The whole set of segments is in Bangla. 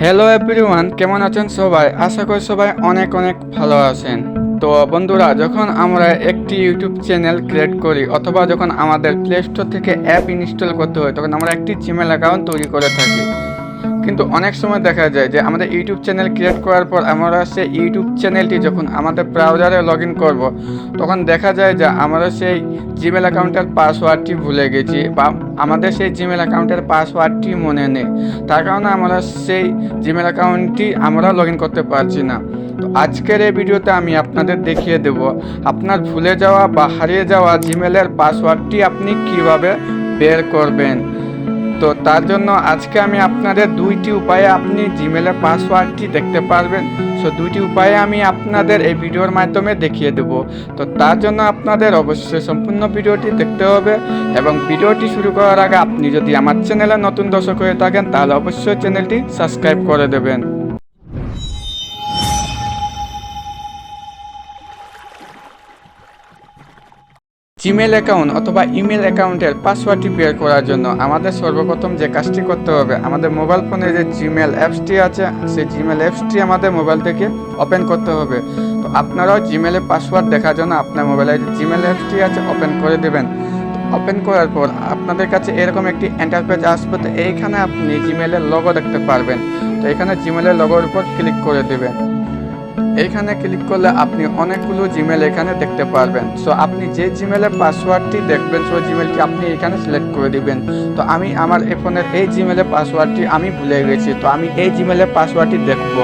হ্যালো এভরিওয়ান, কেমন আছেন সবাই? আশা করি সবাই অনেক অনেক ভালো আছেন। তো বন্ধুরা, যখন আমরা একটি ইউটিউব চ্যানেল ক্রিয়েট করি অথবা যখন আমাদের প্লে স্টোর থেকে অ্যাপ ইনস্টল করতে হয়, তখন আমরা একটি জিমেল অ্যাকাউন্ট তৈরি করে থাকি। কিন্তু অনেক সময় দেখা যায় যে আমাদের ইউটিউব চ্যানেল ক্রিয়েট করার পর আমরা সেই ইউটিউব চ্যানেলটি যখন আমাদের ব্রাউজারে লগ ইন করবো, তখন দেখা যায় যে আমরা সেই জিমেল অ্যাকাউন্টের পাসওয়ার্ডটি ভুলে গেছি বা আমাদের সেই জিমেল অ্যাকাউন্টের পাসওয়ার্ডটি মনে নেই। তার কারণে আমরা সেই জিমেল অ্যাকাউন্টটি আমরা লগ ইন করতে পারছি না। তো আজকের এই ভিডিওতে আমি আপনাদের দেখিয়ে দেব আপনার ভুলে যাওয়া বা হারিয়ে যাওয়া জিমেলের পাসওয়ার্ডটি আপনি কিভাবে বের করবেন। তো তার জন্য আজকে আমি আপনাদের দুইটি উপায়ে আপনি জিমেলের পাসওয়ার্ডটি দেখতে পারবেন। সো দুইটি উপায়ে আমি আপনাদের এই ভিডিওর মাধ্যমে দেখিয়ে দেব। তো তার জন্য আপনাদের অবশ্যই সম্পূর্ণ ভিডিওটি দেখতে হবে এবং ভিডিওটি শুরু করার আগে আপনি যদি আমার চ্যানেলে নতুন দর্শক হয়ে থাকেন তাহলে অবশ্যই চ্যানেলটি সাবস্ক্রাইব করে দেবেন। জিমেল অ্যাকাউন্ট অথবা ইমেল অ্যাকাউন্টের পাসওয়ার্ডটি বের করার জন্য আমাদের সর্বপ্রথম যে কাজটি করতে হবে, আমাদের মোবাইল ফোনে যে জিমেল অ্যাপসটি আছে সেই জিমেল অ্যাপসটি আমাদের মোবাইল থেকে ওপেন করতে হবে। তো আপনারাও জিমেলের পাসওয়ার্ড দেখার জন্য আপনার মোবাইলে যে জিমেল অ্যাপসটি আছে ওপেন করে দেবেন। ওপেন করার পর আপনাদের কাছে এরকম একটি ইন্টারফেস আসবে। তো এইখানে আপনি জিমেলের লোগো দেখতে পারবেন। তো এখানে জিমেলের লোগোর উপর ক্লিক করে দেবেন। এইখানে ক্লিক করলে আপনি অনেকগুলো জিমেল এখানে দেখতে পারবেন। সো আপনি যে জিমেলের পাসওয়ার্ডটি দেখবেন সেই জিমেলটি আপনি এখানে সিলেক্ট করে দিবেন। তো আমি আমার এই ফোনের এই জিমেলের পাসওয়ার্ডটি আমি ভুলে গেছি, তো আমি এই জিমেলের পাসওয়ার্ডটি দেখব।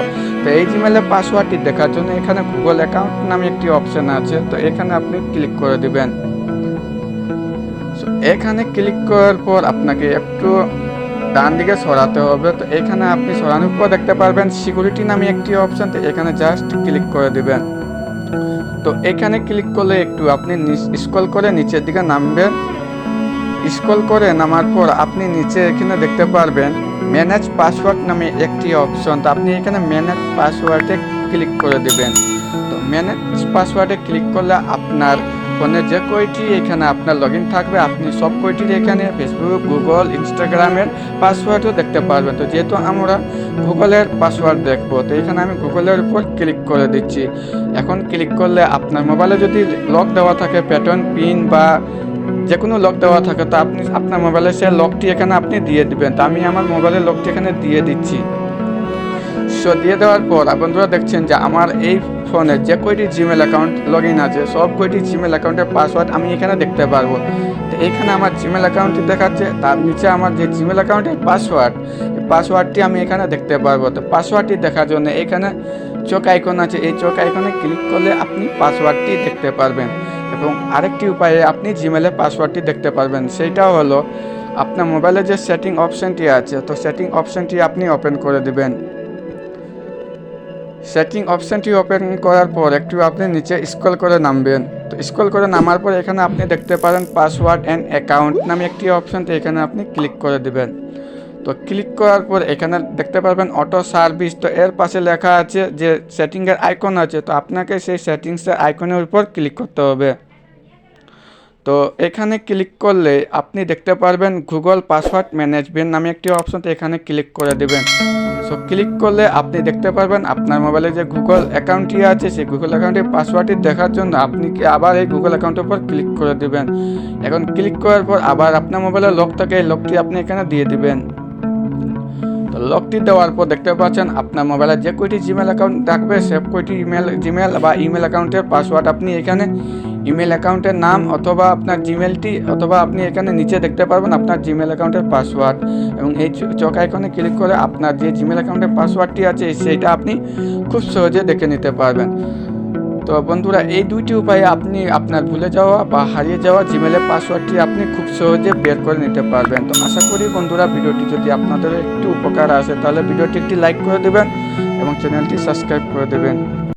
তো এই জিমেলের পাসওয়ার্ডটি দেখার জন্য এখানে গুগল অ্যাকাউন্ট নামে একটি অপশন আছে, তো এখানে আপনি ক্লিক করে দিবেন। সো এখানে ক্লিক করার পর আপনাকে একটু ডান দিকে সরাতে হবে। তো এখানে আপনি সরানোর পর দেখতে পারবেন সিকিউরিটি নামে একটি অপশন, তো এখানে জাস্ট ক্লিক করে দিবেন। তো এখানে ক্লিক করলে একটু আপনি স্ক্রল করে নিচের দিকে নামবেন। স্ক্রল করে নামার পর আপনি নিচে এখানে দেখতে পারবেন ম্যানেজ পাসওয়ার্ড নামে একটি অপশন, তো আপনি এখানে ম্যানেজ পাসওয়ার্ডে ক্লিক করে দেবেন। তো ম্যানেজ পাসওয়ার্ডে ক্লিক করলে আপনার ফোনে যে কয়টি এখানে আপনার লগ ইন থাকবে আপনি সব কয়টির এখানে ফেসবুক, গুগল, ইনস্টাগ্রামের পাসওয়ার্ডও দেখতে পারবেন। তো যেহেতু আমরা গুগলের পাসওয়ার্ড দেখবো, তো এখানে আমি গুগলের উপর ক্লিক করে দিচ্ছি। এখন ক্লিক করলে আপনার মোবাইলে যদি লক দেওয়া থাকে প্যাটার্ন, পিন বা যে কোনো লক দেওয়া থাকে, তো আপনি আপনার মোবাইলে সে লকটি এখানে আপনি দিয়ে দিবেন। তো আমি আমার মোবাইলের লকটি এখানে দিয়ে দিচ্ছি। সো দিয়ে দেওয়ার পর বন্ধুরা দেখছেন যে আমার এই ফোনে যে কয়টি জিমেল অ্যাকাউন্ট লগ ইন আছে সব কয়টি জিমেল অ্যাকাউন্টের পাসওয়ার্ড আমি এখানে দেখতে পারবো। তো এইখানে আমার জিমেল অ্যাকাউন্টটি দেখাচ্ছে, তার নিচে আমার যে জিমেল অ্যাকাউন্টের পাসওয়ার্ডটি আমি এখানে দেখতে পারবো। তো পাসওয়ার্ডটি দেখার জন্য এখানে চোখ আইকন আছে, এই চোখ আইকনে ক্লিক করলে আপনি পাসওয়ার্ডটি দেখতে পারবেন। এবং আরেকটি উপায়ে আপনি জিমেলের পাসওয়ার্ডটি দেখতে পারবেন, সেইটাও হলো আপনার মোবাইলে যে সেটিং অপশানটি আছে, তো সেটিং অপশানটি আপনি ওপেন করে দেবেন। সেটিং অপশানটি ওপেন করার পর একটু আপনি নিচে স্ক্রল করে নামবেন। তো স্ক্রল করে নামার পর এখানে আপনি দেখতে পারেন পাসওয়ার্ড অ্যান্ড অ্যাকাউন্ট নামে একটি অপশান, তো এখানে আপনি ক্লিক করে দেবেন। তো ক্লিক করার পর এখানে দেখতে পারবেন অটো সার্ভিস, তো এর পাশে লেখা আছে যে সেটিংয়ের আইকন আছে, তো আপনাকে সেই সেটিংসের আইকনের উপর ক্লিক করতে হবে। তো এখানে ক্লিক করলে আপনি দেখতে পারবেন গুগল পাসওয়ার্ড ম্যানেজমেন্ট নামে একটি অপশন, তো এখানে ক্লিক করে দেবেন। সো ক্লিক করলে আপনি দেখতে পারবেন আপনার মোবাইলে যে গুগল অ্যাকাউন্টটি আছে সেই গুগল অ্যাকাউন্টের পাসওয়ার্ডটি দেখার জন্য আপনি আবার এই গুগল অ্যাকাউন্টের উপর ক্লিক করে দেবেন। এখন ক্লিক করার পর আবার আপনার মোবাইলের লক থাকে, এই লকটি আপনি এখানে দিয়ে দিবেন। তো লকটি দেওয়ার পর দেখতে পাচ্ছেন আপনার মোবাইলে যে কয়টি জিমেল অ্যাকাউন্ট থাকবে সব কয়টি জিমেল বা ইমেল অ্যাকাউন্টের পাসওয়ার্ড আপনি এখানে ইমেল অ্যাকাউন্টের নাম অথবা আপনার জিমেলটি অথবা আপনি এখানে নিচে দেখতে পারবেন আপনার জিমেল অ্যাকাউন্টের পাসওয়ার্ড, এবং এই চোখ আইকনে ক্লিক করে আপনার যে জিমেল অ্যাকাউন্টের পাসওয়ার্ডটি আছে সেইটা আপনি খুব সহজে দেখে নিতে পারবেন। তো বন্ধুরা, এই দুইটি উপায়ে আপনি আপনার ভুলে যাওয়া বা হারিয়ে যাওয়া জিমেলের পাসওয়ার্ডটি আপনি খুব সহজে বের করে নিতে পারবেন। তো আশা করি বন্ধুরা ভিডিওটি যদি আপনাদের একটু উপকার আসে তাহলে ভিডিওটি একটি লাইক করে দেবেন এবং চ্যানেলটি সাবস্ক্রাইব করে দেবেন।